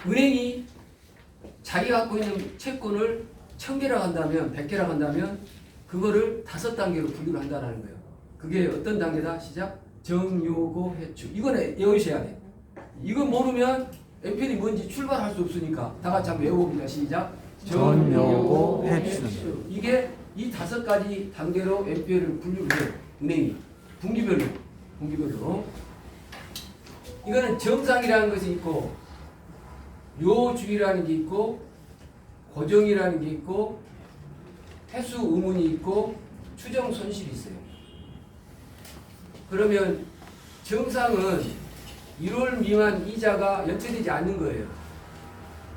은행이 자기가 갖고 있는 채권을 1000개라고 한다면 100개라고 한다면 그거를 5단계로 분류를 한다는 거예요. 그게 어떤 단계다? 시작. 정요고 해추. 이거는 외우셔야 돼. 이거 모르면 NPL이 뭔지 출발할 수 없으니까 다 같이 한번 외워봅니다. 시작. 정요고 해추. 이게 이 5가지 단계로 NPL을 분류를 해요. 은행이 분기별로. 이거는 정상이라는 것이 있고 요주의라는 게 있고 고정이라는 게 있고 해수 의문이 있고 추정 손실이 있어요. 그러면 정상은 1월 미만 이자가 연체되지 않는 거예요.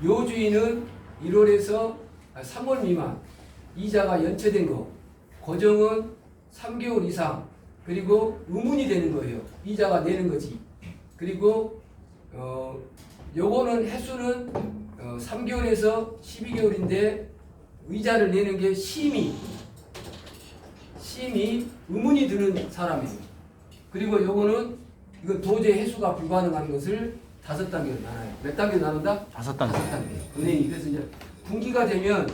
요주의는 1월에서 3월 미만 이자가 연체된 거. 고정은 3개월 이상. 그리고 의문이 되는 거예요. 이자가 내는 거지. 그리고 요거는 해수는 3개월에서 12개월인데 이자를 내는 게 심히 의문이 드는 사람이에요. 그리고 요거는 이거 도저히 해수가 불가능한 것을 5단계로 나눠요. 몇 단계로 나눈다? 5단계. 은행이. 그래서 이제 분기가 되면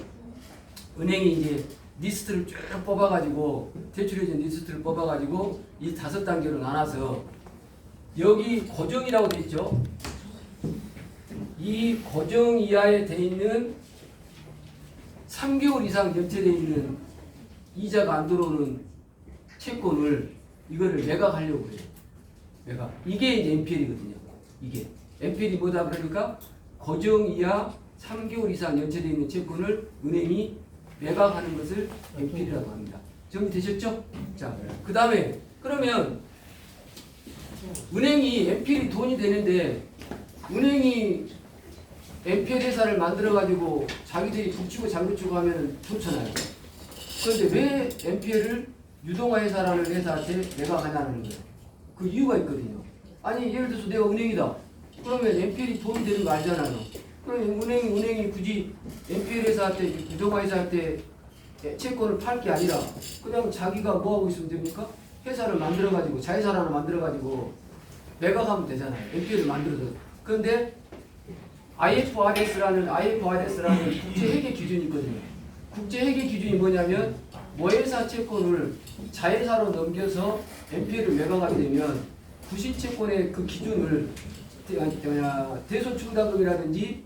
은행이 이제 리스트를 쭉 뽑아가지고 대출해준 리스트를 뽑아가지고 이 5단계로 나눠서 여기 고정이라고 돼 있죠. 이 고정 이하에 돼 있는 3개월 이상 연체되어 있는 이자가 안 들어오는 채권을 이거를 매각하려고 해요. 매각. 이게 이제 NPL이거든요. 이게 NPL이 뭐다 그러니까 고정 이하 3개월 이상 연체되어 있는 채권을 은행이 매각하는 것을 NPL이라고 합니다. 정리되셨죠? 자, 그 다음에 그러면 은행이 NPL이 돈이 되는데 은행이 NPL 회사를 만들어가지고 자기들이 북치고 장구치고 하면 좋잖아요. 그런데 왜 NPL을 유동화 회사라는 회사한테 매각하냐는 거예요. 그 이유가 있거든요. 아니 예를 들어서 내가 은행이다. 그러면 NPL이 돈이 되는 거 알잖아요. 그러면 은행이 굳이 NPL 회사한테 유동화 회사한테 채권을 팔 게 아니라 그냥 자기가 뭐 하고 있으면 됩니까? 회사를 만들어가지고 자회사 하나 만들어가지고 매각하면 되잖아요. NPL을 만들어서. 그런데 IFRS라는 국제회계 기준이 있거든요. 국제회계 기준이 뭐냐면 모회사 채권을 자회사로 넘겨서 NPL을 매각하게 되면 부실채권의 그 기준을 대손충당금이라든지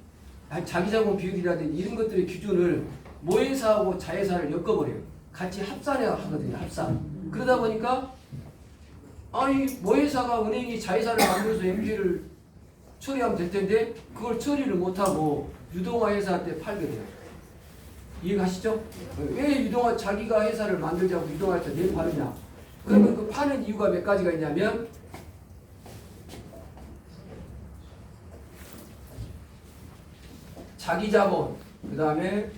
자기자본 비율이라든지 이런 것들의 기준을 모회사하고 자회사를 엮어버려요. 같이 합산해 하거든요. 합산. 그러다 보니까 아니 모회사가 은행이 자회사를 만들어서 NPL을 처리하면 될 텐데 그걸 처리를 못하고 유동화 회사한테 팔게 돼요. 이해가시죠? 왜 유동화 자기가 회사를 만들자고 유동화 회사 내 파느냐? 그러면 그 파는 이유가 몇 가지가 있냐면 자기 자본, 그 다음에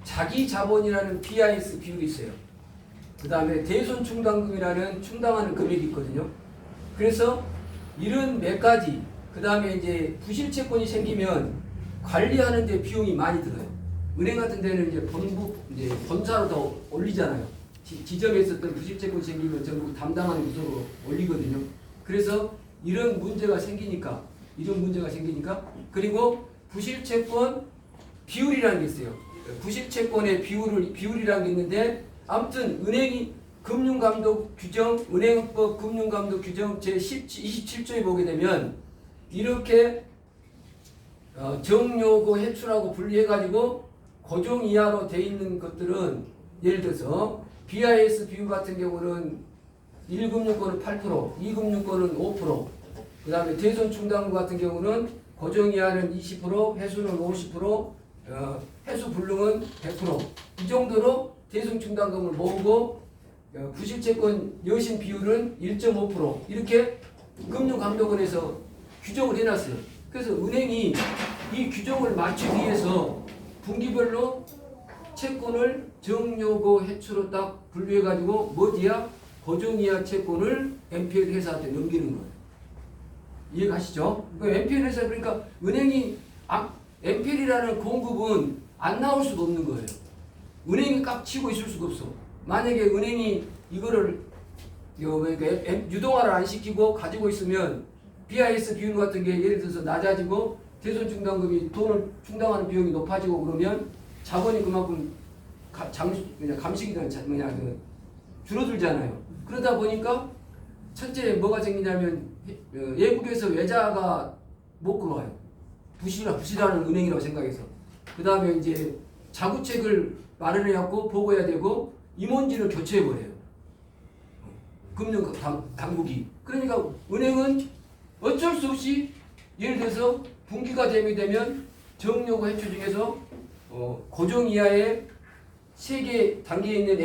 자기 자본이라는 BIS 비율이 있어요. 그 다음에 대손 충당금이라는 충당하는 금액이 있거든요. 그래서 이런 몇 가지, 그 다음에 이제 부실채권이 생기면 관리하는 데 비용이 많이 들어요. 은행 같은 데는 이제 본사로 더 올리잖아요. 지점에 있었던 부실채권이 생기면 전부 담당하는 부서로 올리거든요. 그래서 이런 문제가 생기니까 그리고 부실채권 비율이라는 게 있어요. 부실채권의 비율이라는 게 있는데 아무튼 은행이 금융감독 규정, 은행법 금융감독 규정 제27조에 보게 되면 이렇게 정요고 해추라고 분리해가지고 고정 이하로 돼 있는 것들은 예를 들어서 BIS 비율 같은 경우는 1금융권은 8%, 2금융권은 5%, 그 다음에 대손 충당금 같은 경우는 고정 이하는 20%, 해수는 50%, 해수 불능은 100%. 이 정도로 대손 충당금을 모으고 부실채권 여신 비율은 1.5% 이렇게 금융감독원에서 규정을 해놨어요. 그래서 은행이 이 규정을 맞추기 위해서 분기별로 채권을 정요고 해추로 딱 분류해가지고 뭐지야? 고정이하 채권을 NPL 회사한테 넘기는 거예요. 이해가시죠? NPL 회사 그러니까 은행이 NPL이라는 공급은 안 나올 수가 없는 거예요. 은행이 깍 치고 있을 수가 없어. 만약에 은행이 이거를 그러니까 유동화를 안 시키고 가지고 있으면 BIS 비율 같은 게 예를 들어서 낮아지고 대손 충당금이 돈을 충당하는 비용이 높아지고 그러면 자본이 그만큼 그냥 감식이 줄어들잖아요. 그러다 보니까 첫째 뭐가 생기냐면 외국에서 외자가 못 들어와요. 부실하는 은행이라고 생각해서. 그 다음에 이제 자구책을 마련해갖고 보고해야 되고 임원진을 교체해버려요. 금융 당국이. 그러니까 은행은 어쩔 수 없이 예를 들어서 분기가 되면 정요구 해초 중에서 고정 이하의 세개 단계에 있는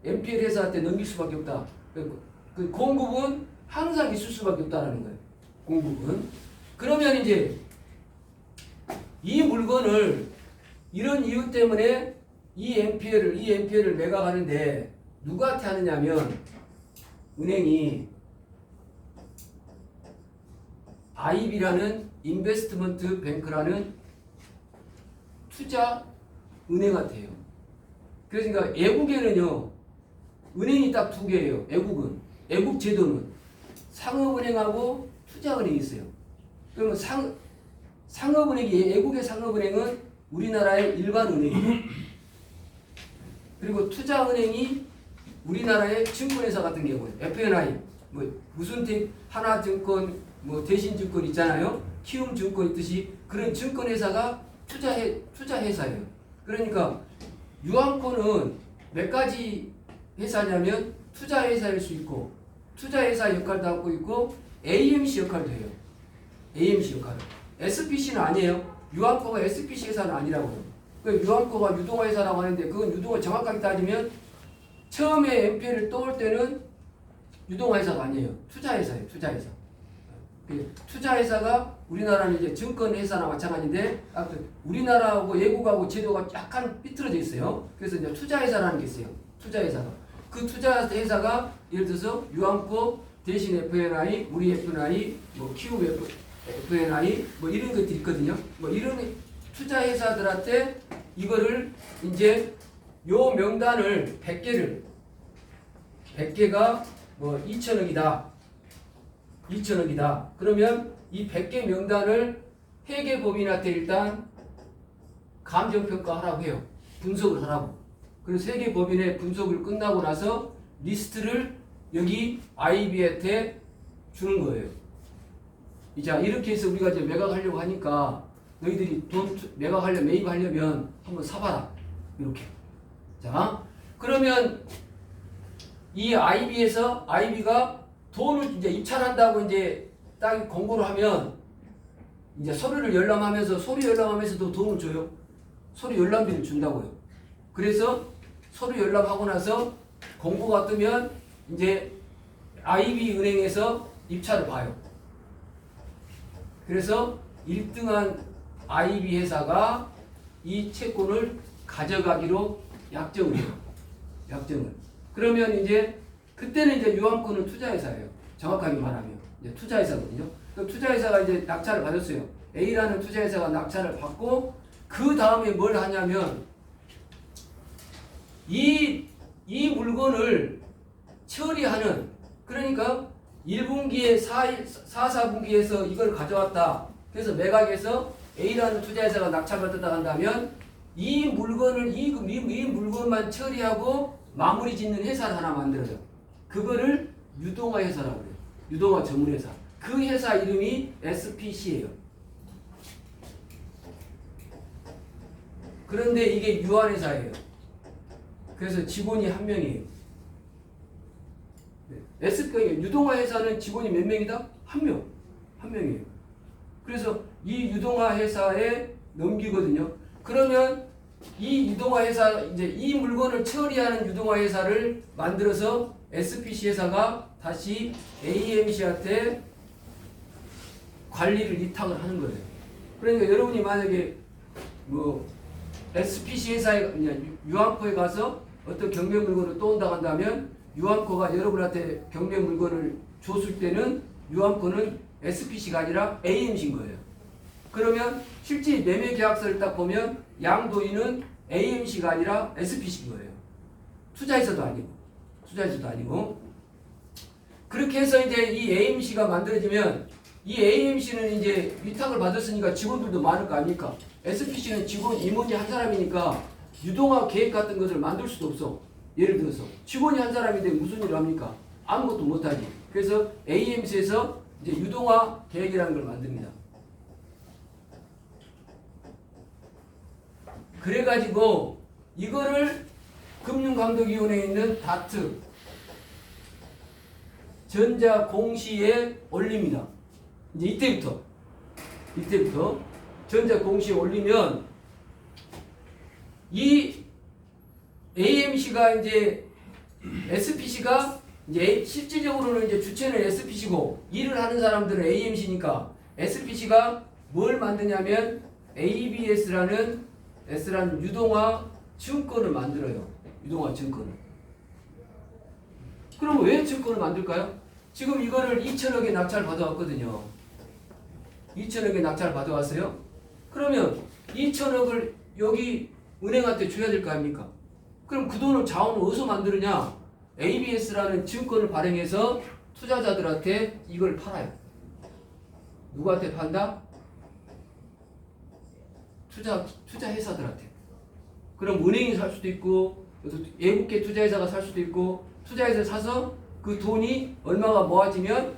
NPL 회사한테 넘길 수밖에 없다. 그 공급은 항상 있을 수밖에 없다라는 거예요. 공급은. 그러면 이제 이 물건을 이런 이유 때문에 이 NPL을 매각하는데 누구한테 하느냐면 은행이 IB라는 인베스트먼트 뱅크라는 투자 은행한테 해요. 그러니까 애국에는요 은행이 딱 두 개예요. 애국 제도는 상업은행하고 투자은행이 있어요. 그러면 애국의 상업은행은 우리나라의 일반 은행이에요. 그리고 투자은행이 우리나라의 증권회사 같은 경우에 FNI, 무슨 하나증권, 대신증권 있잖아요. 키움증권 있듯이 그런 증권회사가 투자회사예요. 그러니까 유한코는 몇 가지 회사냐면 투자회사일 수 있고 투자회사 역할도 하고 있고 AMC 역할도 해요. AMC 역할을. SPC는 아니에요. 유한코가 SPC 회사는 아니라고요. 유한코가 유동화 회사라고 하는데 그건 유동화 정확하게 따지면 처음에 NPL을 떠올 때는 유동화 회사가 아니에요. 투자회사예요. 투자회사. 투자회사가 우리나라는 이제 증권회사나 마찬가지인데 우리나라하고 외국하고 제도가 약간 삐뚤어져 있어요. 그래서 이제 투자회사라는 게 있어요. 투자회사가. 그 투자회사가 예를 들어서 유한코 대신 FNI, 우리 FNI, 키움 FNI 이런 것들이 있거든요. 이런 투자회사들한테 이거를 이제 요 명단을 100개가 2천억이다. 그러면 이 100개 명단을 회계법인한테 일단 감정평가하라고 해요. 분석을 하라고. 그래서 회계법인의 분석을 끝나고 나서 리스트를 여기 IB한테 주는 거예요. 자, 이렇게 해서 우리가 이제 매각하려고 하니까 너희들이 매입하려면 한번 사봐라. 이렇게. 자, 그러면 이 IB가 돈을 이제 입찰한다고 이제 딱 공고를 하면 이제 서류 열람하면서도 돈을 줘요. 서류 열람비를 준다고요. 그래서 서류 열람하고 나서 공고가 뜨면 이제 IB 은행에서 입찰을 봐요. 그래서 1등한 IB 회사가 이 채권을 가져가기로 약정을 해요. 그러면 이제 그때는 이제 유한코는 투자회사예요. 정확하게 말하면 이제 투자회사거든요. 그럼 투자회사가 이제 낙찰을 받았어요. A라는 투자회사가 낙찰을 받고 그 다음에 뭘 하냐면 이 물건을 처리하는 그러니까 1분기에 4분기에서 이걸 가져왔다. 그래서 매각해서 A라는 투자회사가 낙찰받았다 한다면 이 물건만 처리하고 마무리 짓는 회사를 하나 만들어요. 그거를 유동화 회사라고 그래요. 유동화 전문회사. 그 회사 이름이 SPC예요. 그런데 이게 유한회사예요. 그래서 직원이 한 명이에요. 유동화 회사는 직원이 몇 명이다? 한 명이에요. 그래서 이 유동화 회사에 넘기거든요. 그러면 이 유동화 회사 이제 이 물건을 처리하는 유동화 회사를 만들어서 SPC 회사가 다시 AMC한테 관리를 위탁을 하는 거예요. 그러니까 여러분이 만약에 SPC 회사에 유한코에 가서 어떤 경매 물건을 또 온다고 한다면 유한코가 여러분한테 경매 물건을 줬을 때는 유한코는 SPC가 아니라 AMC인 거예요. 그러면 실제 매매 계약서를 딱 보면 양도인은 AMC가 아니라 SPC인 거예요. 투자회사도 아니고. 그렇게 해서 이제 이 AMC가 만들어지면 이 AMC는 이제 위탁을 받았으니까 직원들도 많을 거 아닙니까? SPC는 직원 임원이 한 사람이니까 유동화 계획 같은 것을 만들 수도 없어. 예를 들어서 직원이 한 사람인데 무슨 일을 합니까? 아무것도 못하지. 그래서 AMC에서 이제 유동화 계획이라는 걸 만듭니다. 그래가지고 이거를 금융감독위원회에 있는 다트 전자공시에 올립니다. 이제 이때부터 전자공시에 올리면 이 AMC가 이제 SPC가 이제 실질적으로는 이제 주체는 SPC고 일을 하는 사람들은 AMC니까 SPC가 뭘 만드냐면 ABS라는 유동화 증권을 만들어요. 유동화 증권을. 그럼 왜 증권을 만들까요? 지금 이거를 2천억에 낙찰 받아왔거든요. 2천억에 낙찰 받아왔어요. 그러면 2천억을 여기 은행한테 줘야 될 거 아닙니까? 그럼 그 돈을 자원을 어디서 만드느냐? ABS라는 증권을 발행해서 투자자들한테 이걸 팔아요. 누구한테 판다? 투자 회사들한테. 그럼 은행이 살 수도 있고 외국계 투자회사가 살 수도 있고 투자회사 사서 그 돈이 얼마가 모아지면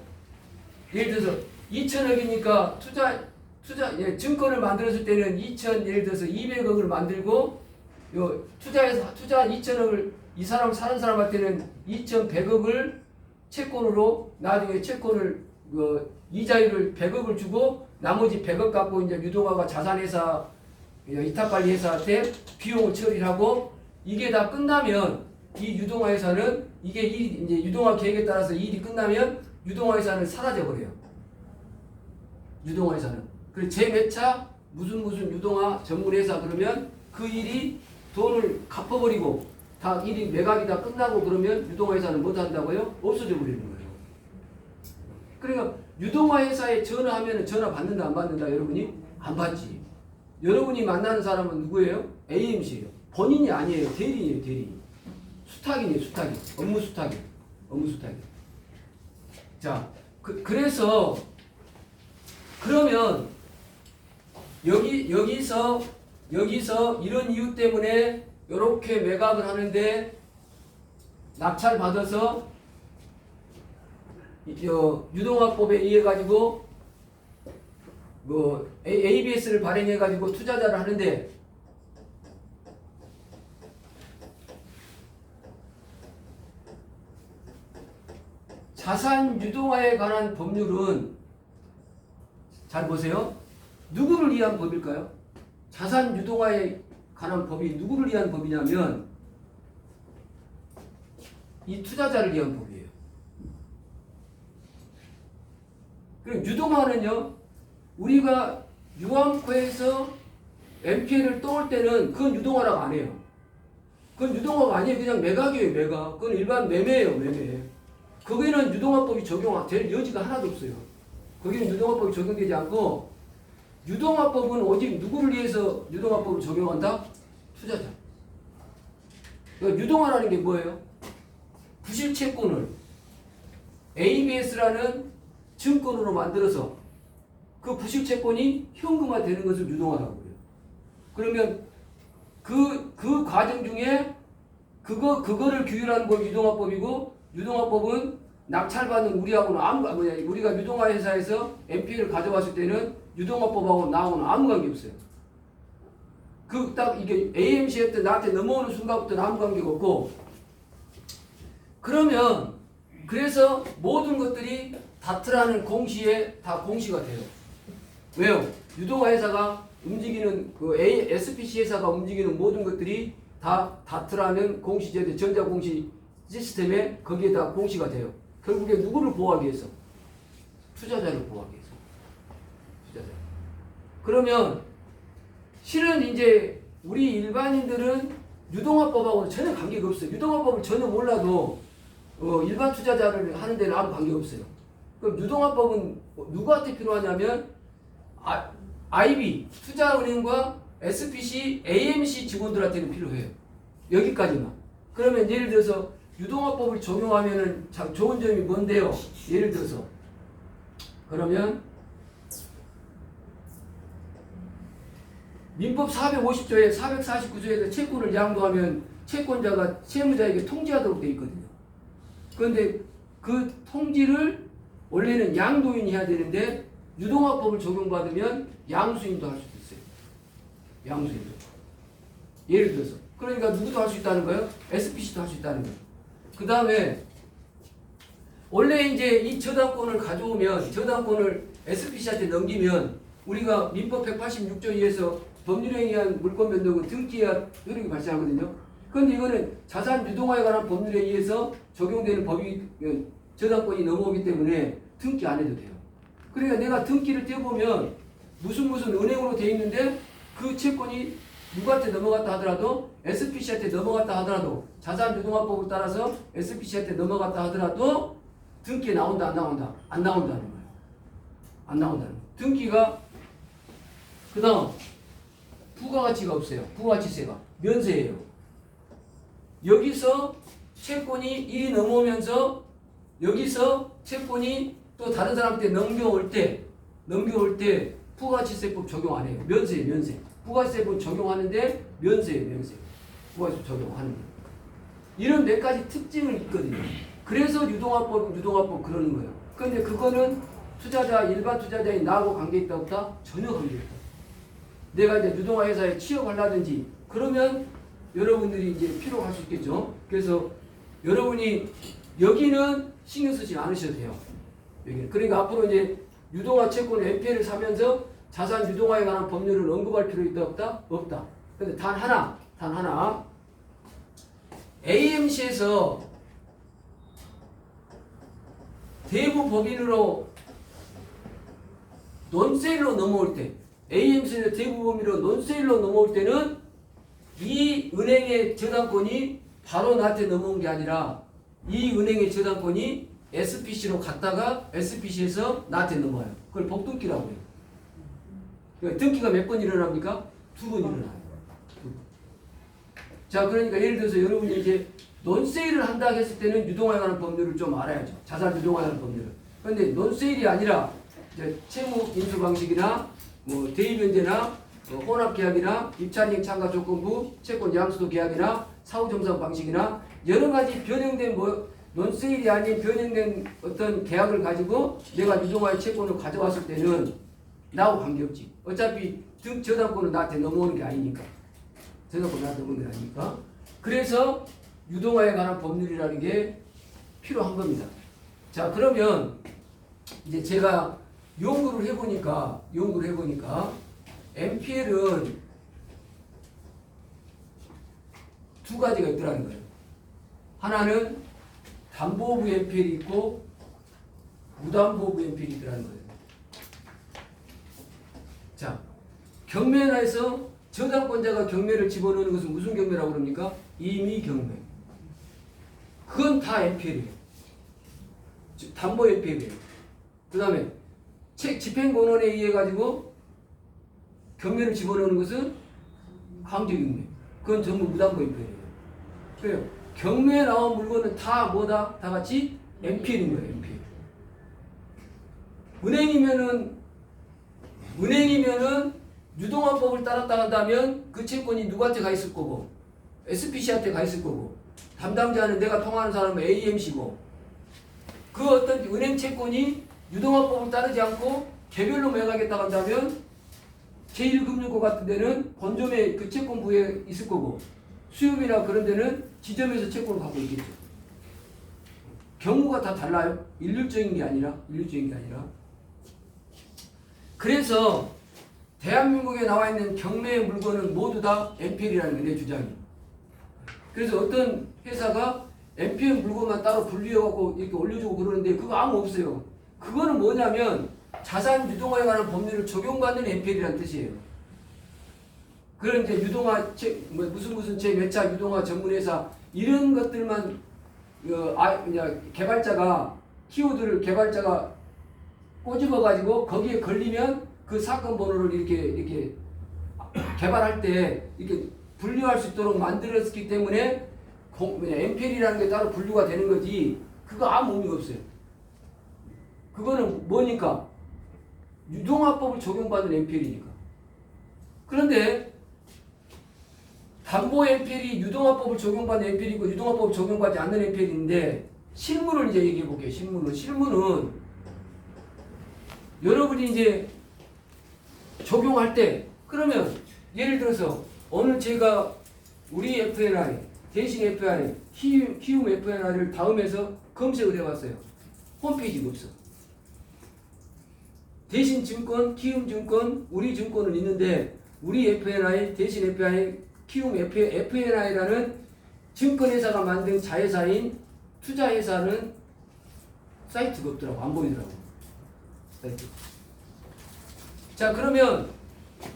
예를 들어서 2천억이니까 증권을 만들었을 때는 예를 들어서 200억을 만들고 투자 2천억을 이 사람 사는 사람한테는 2,100억을 채권으로 나중에 채권을 이자율을 100억을 주고 나머지 100억 갖고 이제 유동화가 자산회사 이탁관리회사한테 비용을 처리하고 이게 다 끝나면 이 유동화 회사는 이게 이제 유동화 계획에 따라서 일이 끝나면 유동화 회사는 사라져 버려요. 유동화 회사는. 그리고 재매차 무슨 유동화 전문 회사 그러면 그 일이 돈을 갚아버리고 다 일이 매각이 다 끝나고 그러면 유동화 회사는 못 한다고요? 없어져 버리는 거예요. 그러니까 유동화 회사에 전화하면 전화 받는다 안 받는다 여러분이? 안 받지. 여러분이 만나는 사람은 누구예요? AMC예요. 본인이 아니에요. 대리인이에요. 대리인. 수탁이에요. 수탁이. 업무 수탁이. 자, 그래서 그러면 여기서 이런 이유 때문에 이렇게 매각을 하는데 낙찰 받아서 유동화법에 의해 가지고 ABS를 발행해 가지고 투자자를 하는데 자산 유동화에 관한 법률은 잘 보세요. 누구를 위한 법일까요? 자산 유동화에 관한 법이 누구를 위한 법이냐면 이 투자자를 위한 법이에요. 그리고 유동화는요, 우리가 유암코에서 NPL을 떠올 때는 그건 유동화라고 안 해요. 그건 유동화가 아니에요. 그냥 매각이에요, 매각. 그건 일반 매매예요, 매매. 거기는 유동화법이 적용될 여지가 하나도 없어요. 거기는 유동화법이 적용되지 않고 유동화법은 오직 누구를 위해서 유동화법을 적용한다? 투자자. 그러니까 유동화라는 게 뭐예요? 부실채권을 ABS라는 증권으로 만들어서 그 부실채권이 현금화 되는 것을 유동화라고 해요. 그러면 그 과정 중에 그거를 규율하는 건 유동화법이고 유동화법은 낙찰받는 우리하고는 우리가 유동화 회사에서 NPL을 가져왔을 때는 유동화법하고 나하고는 아무 관계 없어요. 딱 이게 AMC한테 나한테 넘어오는 순간부터 아무 관계가 없고 그러면 그래서 모든 것들이 다트라는 공시에 다 공시가 돼요. 왜요? 유동화 회사가 움직이는 SPC 회사가 움직이는 모든 것들이 다 다트라는 공시제도 전자공시 시스템에 거기에다 공시가 돼요. 결국에 누구를 보호하기 위해서? 투자자를 보호하기 위해서. 투자자. 그러면 실은 이제 우리 일반인들은 유동화법하고는 전혀 관계가 없어요. 유동화법을 전혀 몰라도 일반 투자자를 하는 데는 아무 관계가 없어요. 그럼 유동화법은 누구한테 필요하냐면 IB, 투자은행과 SPC, AMC 직원들한테는 필요해요. 여기까지만. 그러면 예를 들어서 유동화법을 적용하면은 참 좋은 점이 뭔데요? 예를 들어서 그러면 민법 450조에 449조에서 채권을 양도하면 채권자가 채무자에게 통지하도록 되어 있거든요. 그런데 그 통지를 원래는 양도인이 해야 되는데 유동화법을 적용받으면 양수인도 할 수도 있어요. 양수인도. 예를 들어서 그러니까 누구도 할 수 있다는 거예요? SPC도 할 수 있다는 거예요. 그 다음에 원래 이제 이 저당권을 가져오면 저당권을 SPC한테 넘기면 우리가 민법 186조 2에서 법률에 의한 물권 변동은 등기와 효력이 발생하거든요. 그런데 이거는 자산 유동화에 관한 법률에 의해서 적용되는 법이 저당권이 넘어오기 때문에 등기 안 해도 돼요. 그러니까 내가 등기를 떼보면 무슨 은행으로 돼 있는데 그 채권이 누구한테 넘어갔다 하더라도 SPC한테 넘어갔다 하더라도 자산 유동화법을 따라서 SPC한테 넘어갔다 하더라도 등기에 나온다 안 나온다? 안 나온다는 거예요. 안 나온다는 거예요. 등기가 그 다음 부가가치가 없어요. 부가가치세가 면세예요. 여기서 채권이 일이 넘어오면서 여기서 채권이 또 다른 사람한테 넘겨올 때 부가가치세법 적용 안 해요. 면세예요. 면세. 부가가치세법 적용하는데 면세예요. 면세. 부가가치세법 적용하는 거예요. 이런 몇 가지 특징을 있거든요. 그래서 유동화법 그러는 거예요. 그런데 그거는 일반 투자자인 나하고 관계있다 없다? 전혀 관계있다. 내가 이제 유동화 회사에 취업하려든지 그러면 여러분들이 이제 필요할 수 있겠죠. 그래서 여러분이 여기는 신경 쓰지 않으셔도 돼요. 여기는. 그러니까 앞으로 이제 유동화 채권 NPL을 사면서 자산 유동화에 관한 법률을 언급할 필요 있다 없다? 없다. 근데 단 하나. AMC에서 대부 법인으로 논세일로 넘어올 때 AMC에서 대부 법인으로 논세일로 넘어올 때는 이 은행의 저당권이 바로 나한테 넘어온 게 아니라 이 은행의 저당권이 SPC로 갔다가 SPC에서 나한테 넘어와요. 그걸 복등기라고 해요. 그러니까 등기가 몇 번 일어납니까? 2번 일어나요. 자, 그러니까 예를 들어서 여러분이 이제 논세일을 한다 했을 때는 유동화에 관한 법률을 좀 알아야죠. 자산 유동화에 관한 법률을. 그런데 논세일이 아니라 이제 채무 인수 방식이나 뭐 대입변제나 혼합계약이나 입찰이행 참가 조건부, 채권 양수도 계약이나 사후정산 방식이나 여러 가지 변형된 논세일이 아닌 변형된 어떤 계약을 가지고 내가 유동화의 채권을 가져왔을 때는 나하고 관계없지. 어차피 저당권은 나한테 넘어오는 게 아니니까. 저당권 나한테 넘어오는 게 아니니까. 그래서 유동화에 관한 법률이라는 게 필요한 겁니다. 자, 그러면 이제 제가 연구를 해보니까 NPL은 두 가지가 있더라는 거예요. 하나는 담보부 NPL이 있고 무담보부 NPL이 있더라는 거예요. 자, 경매에서 저당권자가 경매를 집어넣는 것은 무슨 경매라고 그럽니까? 임의 경매. 그건 다 NPL이에요. 담보 NPL이에요. 그 다음에 집행권원에 의해 가지고 경매를 집어넣는 것은 강제경매. 그건 전부 무담보 NPL이에요. 그래요. 경매에 나온 물건은 다 뭐다? 다 같이 NPL인 거예요. NPL. 은행이면은 유동화법을 따랐다 한다면 그 채권이 누구한테 가 있을 거고 SPC한테 가 있을 거고 담당자는 내가 통화하는 사람은 AMC고 그 어떤 은행 채권이 유동화법을 따르지 않고 개별로 매각했다 한다면 제1금융권 같은 데는 본점에 그 채권부에 있을 거고 수협이나 그런 데는 지점에서 채권을 갖고 있겠죠. 경우가 다 달라요. 일률적인 게 아니라. 그래서 대한민국에 나와 있는 경매의 물건은 모두 다 NPL이라는 게 내 주장이. 그래서 어떤 회사가 NPL 물건만 따로 분리해갖고 이렇게 올려주고 그러는데 그거 아무 없어요. 그거는 뭐냐면 자산 유동화에 관한 법률을 적용받는 NPL이라는 뜻이에요. 그런 이제 유동화 무슨 매차 유동화 전문회사 이런 것들만 개발자가 꼬집어가지고 거기에 걸리면 그 사건 번호를 이렇게 개발할 때 이렇게 분류할 수 있도록 만들었기 때문에 MPL이라는 게 따로 분류가 되는 거지 그거 아무 의미가 없어요. 그거는 뭐니까? 유동화법을 적용받는 MPL이니까. 그런데 담보 MPL이 유동화법을 적용받는 MPL이고 유동화법을 적용받지 않는 MPL인데 실무를 이제 얘기해 볼게요. 실무는 여러분이 이제 적용할 때 그러면 예를 들어서 오늘 제가 우리 FNI 대신 FNI 키움 FNI를 다음에서 검색을 해봤어요. 홈페이지가 없어. 대신 증권, 키움 증권, 우리 증권은 있는데 우리 FNI, 대신 FNI, 키움 FNI라는 증권회사가 만든 자회사인 투자회사는 사이트가 없더라고. 안 보이더라고. 사이트. 자 그러면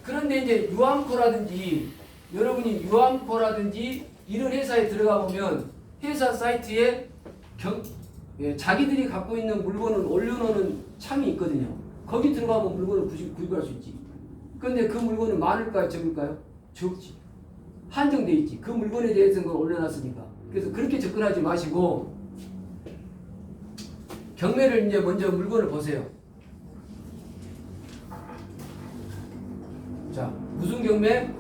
그런데 이제 유암코라든지 여러분이 유암코라든지 이런 회사에 들어가 보면 회사 사이트에 자기들이 갖고 있는 물건을 올려놓는 창이 있거든요. 거기 들어가면 물건을 구입할 수 있지. 그런데 그 물건은 많을까요? 적을까요? 적지. 한정돼 있지. 그 물건에 대해서는 올려놨으니까. 그래서 그렇게 접근하지 마시고 경매를 이제 먼저 물건을 보세요. 자, 무슨 경매?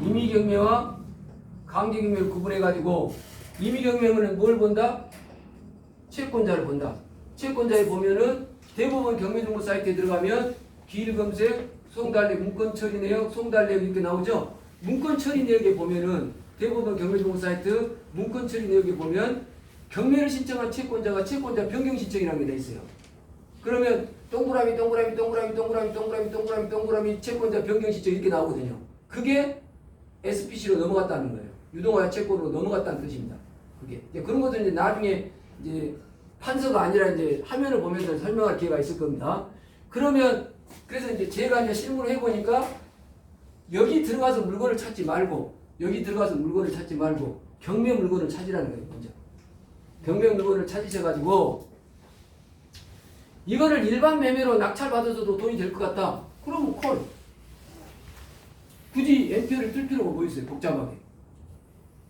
임의 경매와 강제 경매를 구분해 가지고 임의 경매는 뭘 본다? 채권자를 본다. 채권자에 보면은 대부분 경매정보 사이트에 들어가면 기일 검색, 송달리 문건 처리 내역, 송달리 내역 이렇게 나오죠. 문건 처리 내역에 보면은 대부분 경매정보 사이트 문건 처리 내역에 보면 경매를 신청한 채권자가 채권자 변경 신청이라는 게 돼 있어요. 그러면 동그라미 채권자 변경 신청 이렇게 나오거든요. 그게 SPC로 넘어갔다는 거예요. 유동화 채권으로 넘어갔다는 뜻입니다. 그게 이제 그런 것들은 이제 나중에 이제 판서가 아니라 이제 화면을 보면서 설명할 기회가 있을 겁니다. 그러면 그래서 이제 제가 이제 실무를 해보니까 여기 들어가서 물건을 찾지 말고 경매 물건을 찾으라는 거예요. 먼저 경매 물건을 찾으셔가지고 이거를 일반 매매로 낙찰받아서도 돈이 될 것 같다. 그러면 콜. 굳이 NPL을 뜰 필요가 뭐 있어요? 복잡하게.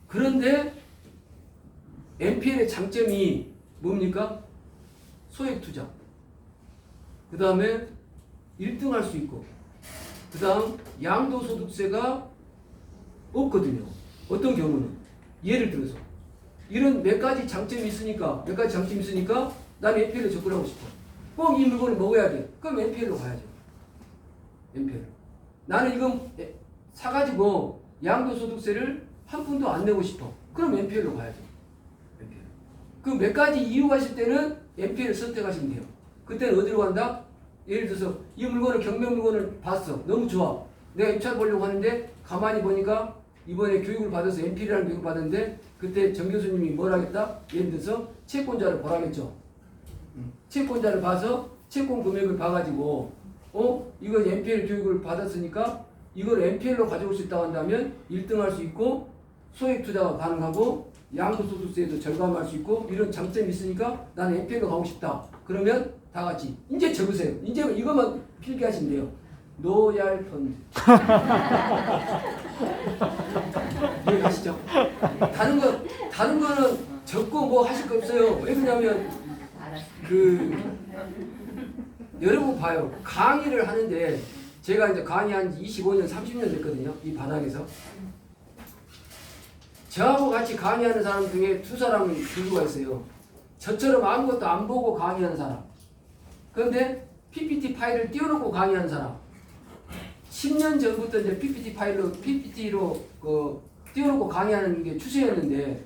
그런데 NPL의 장점이 뭡니까? 소액 투자. 그 다음에 1등 할 수 있고 그 다음 양도소득세가 없거든요. 어떤 경우는 예를 들어서 이런 몇 가지 장점이 있으니까 난 NPL에 접근하고 싶어. 꼭 이 물건을 먹어야 돼. 그럼 NPL로 가야죠. NPL. 나는 이거 사가지고 양도소득세를 한 푼도 안 내고 싶어. 그럼 NPL로 가야죠. NPL. 그 몇 가지 이유가 있을 때는 NPL을 선택하시면 돼요. 그때는 어디로 간다? 예를 들어서 이 물건을 경매 물건을 봤어. 너무 좋아. 내가 입찰 보려고 하는데 가만히 보니까 이번에 교육을 받아서 NPL이라는 교육을 받았는데 그때 정 교수님이 뭘 하겠다? 예를 들어서 채권자를 보라겠죠. 채권자를 봐서 채권 금액을 봐가지고 이거 NPL 교육을 받았으니까 이걸 NPL로 가져올 수 있다고 한다면 1등 할 수 있고 소액 투자가 가능하고 양도소득세도 절감할 수 있고 이런 장점이 있으니까 나는 NPL로 가고 싶다. 그러면 다 같이 이제 적으세요. 이제 이것만 필기하시면 돼요. 노얄 펀드. 이해가시죠? 다른 거는 적고 뭐 하실 거 없어요. 왜 그러냐면 여러분 봐요. 강의를 하는데 제가 이제 강의한 지 25년, 30년 됐거든요. 이 바닥에서. 저하고 같이 강의하는 사람 중에 두 사람은 교수가 있어요. 저처럼 아무것도 안 보고 강의하는 사람. 그런데 PPT 파일을 띄워놓고 강의하는 사람. 10년 전부터 이제 PPT로 띄워놓고 강의하는 게 추세였는데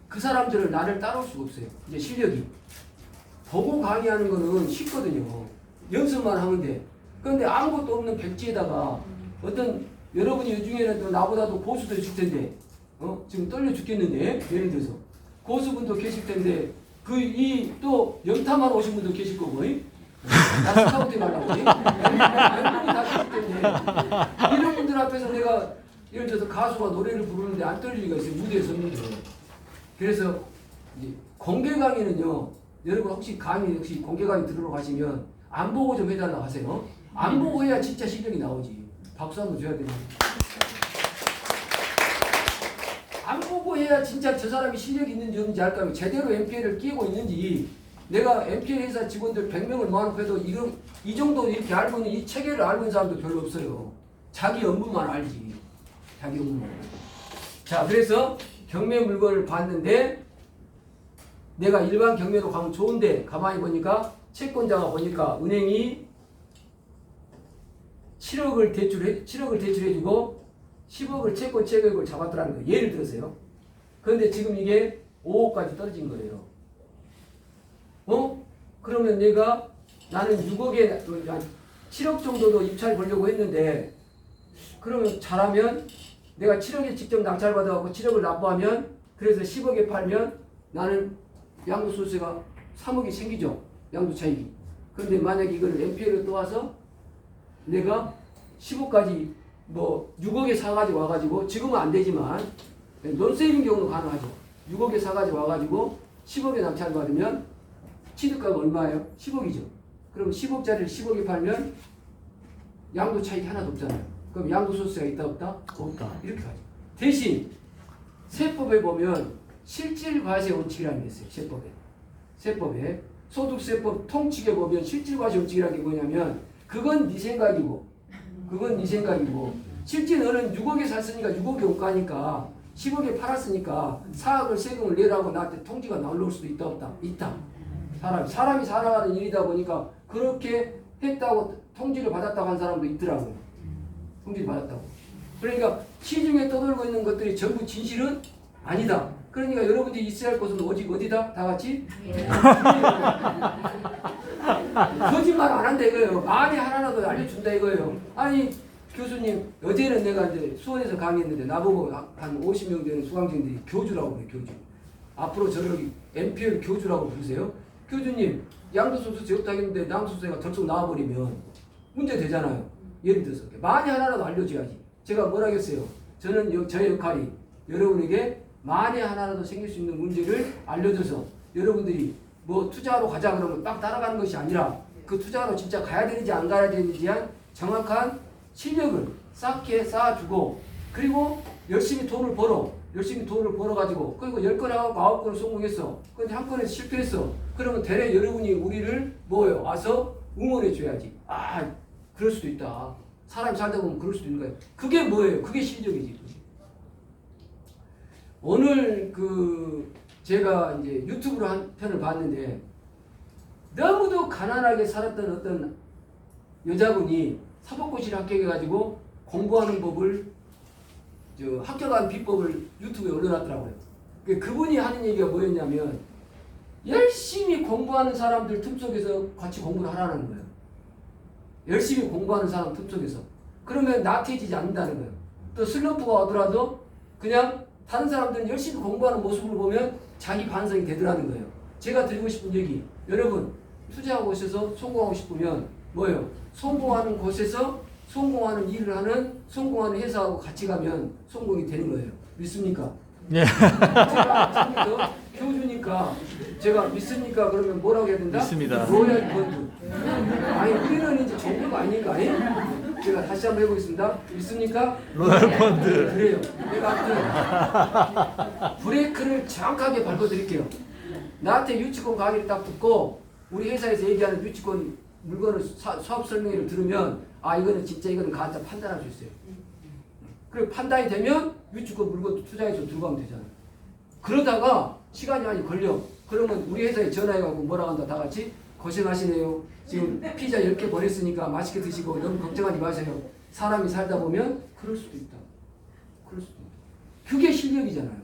그 사람들은 나를 따라올 수가 없어요. 이제 실력이. 보고 강의하는 거는 쉽거든요. 연습만 하면 돼. 그런데 아무것도 없는 백지에다가 어떤 여러분이 이 중에는 또 나보다도 고수도 있을 텐데 지금 떨려 죽겠는데 예를 들어서 고수분도 계실 텐데 또 염탐하러 오신 분도 계실 거고 나 스카우트 해달라고 연분이 다 계실 텐데 이런 분들 앞에서 내가 예를 들어서 가수가 노래를 부르는데 안 떨릴 리가 있어요. 무대에 섰는데. 그래서 이제 공개 강의는요. 여러분 혹시 공개 강의 들으러 가시면 안 보고 좀 해달라고 하세요. 안 보고 해야 진짜 실력이 나오지. 박수 한번 줘야 됩니다. 안 보고 해야 진짜 저 사람이 실력이 있는지 없는지 알 거예요. 제대로 MPL을 끼고 있는지. 내가 MPL 회사 직원들 100명을 모아놓고 해도 이 정도 이렇게 알고 있는 이 체계를 알고 있는 사람도 별로 없어요. 자기 업무만 알지. 자기 업무만. 자, 그래서 경매 물건을 봤는데 내가 일반 경매로 가면 좋은데 가만히 보니까 채권자가 보니까 은행이 7억을 대출해주고 10억을 채권 채액을 잡았더라는 거예요. 예를 들어서요. 그런데 지금 이게 5억까지 떨어진 거예요. 그러면 나는 6억에 7억 정도도 입찰 보려고 했는데 그러면 잘하면 내가 7억에 직접 낙찰 받아갖고 7억을 납부하면 그래서 10억에 팔면 나는 양도소득세가 3억이 생기죠. 양도차익이. 그런데 만약에 이걸 NPL로 또 와서 내가 10억까지 6억에 사가지고 와가지고 지금은 안 되지만 논세일인 경우는 가능하죠. 6억에 사가지고 와가지고 10억에 낙찰 받으면 취득가가 얼마예요? 10억이죠. 그럼 10억짜리를 10억에 팔면 양도 차익이 하나도 없잖아요. 그럼 양도소득세가 있다 없다? 없다. 이렇게 가죠. 대신 세법에 보면 실질과세 원칙이라는 게 있어요. 세법에 소득세법 통칙에 보면 실질과세 원칙이라는 게 뭐냐면 그건 네 생각이고 실제 너는 6억에 샀으니까 6억에 못 가니까 10억에 팔았으니까 4억을 세금을 내라고 나한테 통지가 나올 수도 있다 없다? 있다. 사람이 살아가는 일이다 보니까 그렇게 했다고 통지를 받았다고 한 사람도 있더라고요. 통지를 받았다고. 그러니까 시중에 떠돌고 있는 것들이 전부 진실은 아니다. 그러니까 여러분들이 있어야 할 곳은 오직 어디다? 다 같이? 거짓말 안 한다 이거예요. 말이 하나라도 알려준다 이거예요. 아니 교수님 어제는 내가 이제 수원에서 강의했는데 나보고 한 50명 되는 수강생들이 교주라고 그래요. 교주. 앞으로 저를 MPL 교주라고 부르세요. 교주님 양도소득세 없다겠는데 양도소득세가 덜썩 나와버리면 문제 되잖아요. 예를 들어서 말이 하나라도 알려줘야지. 제가 뭐라겠어요. 저는 저의 역할이 여러분에게 만에 하나라도 생길 수 있는 문제를 알려줘서 여러분들이 투자하러 가자 그러면 딱 따라가는 것이 아니라 그 투자하러 진짜 가야 되는지 안 가야 되는지에 대한 정확한 실력을 쌓게 쌓아주고 그리고 열심히 돈을 벌어가지고 그리고 10건 하고 9건을 성공했어. 근데 한 건에서 실패했어. 그러면 대래 여러분이 우리를 와서 응원해 줘야지. 그럴 수도 있다. 사람이 살다 보면 그럴 수도 있는 거예요. 그게 뭐예요? 그게 실력이지. 오늘 제가 이제 유튜브로 한 편을 봤는데 너무도 가난하게 살았던 어떤 여자분이 사법고시를 합격해가지고 공부하는 법을 합격한 비법을 유튜브에 올려놨더라고요. 그분이 하는 얘기가 뭐였냐면 열심히 공부하는 사람들 틈속에서 같이 공부를 하라는 거예요. 열심히 공부하는 사람 틈속에서. 그러면 나태해지지 않는다는 거예요. 또 슬럼프가 오더라도 그냥 다른 사람들은 열심히 공부하는 모습을 보면 자기 반성이 되더라는 거예요. 제가 드리고 싶은 얘기, 여러분 투자하고 있어서 성공하고 싶으면 성공하는 곳에서 성공하는 일을 하는 성공하는 회사하고 같이 가면 성공이 되는 거예요. 믿습니까? 예. 제가 처음부터 교주니까 제가 믿습니까? 그러면 뭐라고 해야 된다? 믿습니다. 로얄 펀드. 아니 우리는 이제 정부가 아닌가? 제가 다시 한번 해보겠습니다. 믿습니까? 로얄 펀드. 그래요. 내가 브레이크를 정확하게 밟아드릴게요. 나한테 유치권 강의를 딱 듣고 우리 회사에서 얘기하는 유치권 물건을 사업 설명회를 들으면 이거는 진짜 이거는 가짜 판단할 수 있어요. 그리고 판단이 되면 유치권 물건도 투자해서 들고 가면 되잖아요. 그러다가 시간이 많이 걸려. 그러면 우리 회사에 전화해가지고 뭐라고 한다 다 같이 고생하시네요. 지금 피자 10개 보냈으니까 맛있게 드시고 너무 걱정하지 마세요. 사람이 살다 보면 그럴 수도 있다. 그게 실력이잖아요.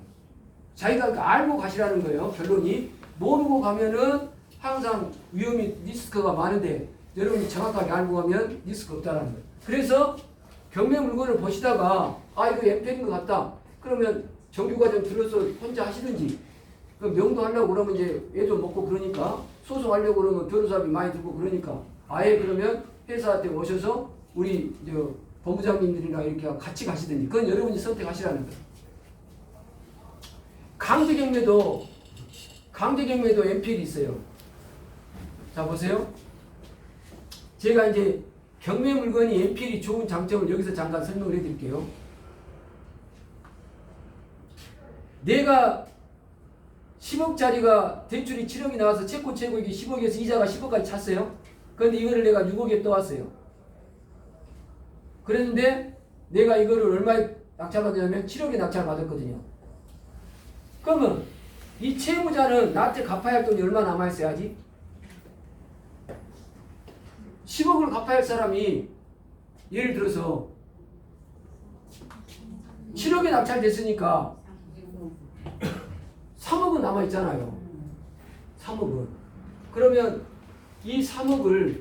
자기가 알고 가시라는 거예요. 결론이. 모르고 가면은 항상 위험이 리스크가 많은데 여러분이 정확하게 알고 가면 리스크 없다는 거예요. 그래서 경매 물건을 보시다가 이거 MPL인 것 같다. 그러면 정규과정 들어서 혼자 하시든지 명도 하려고 그러면 이제 애도 먹고 그러니까 소송하려고 그러면 변호사비 많이 들고 그러니까 아예 그러면 회사한테 오셔서 우리 본부장님들이랑 이렇게 같이 가시든지 그건 여러분이 선택하시라는 거예요. 강제경매도 MPL이 있어요. 자 보세요. 제가 이제 경매 물건이 MPL이 좋은 장점을 여기서 잠깐 설명을 해드릴게요. 내가 10억짜리가 대출이 7억이 나와서 채권 최고액이 10억에서 이자가 10억까지 찼어요. 그런데 이거를 내가 6억에 떠왔어요. 그랬는데 내가 이거를 얼마에 낙찰받았냐면 7억에 낙찰받았거든요. 그러면 이 채무자는 나한테 갚아야 할 돈이 얼마 남아있어야지? 10억을 갚아야 할 사람이 예를 들어서 7억에 낙찰됐으니까 3억은 남아있잖아요. 3억은. 그러면 이 3억을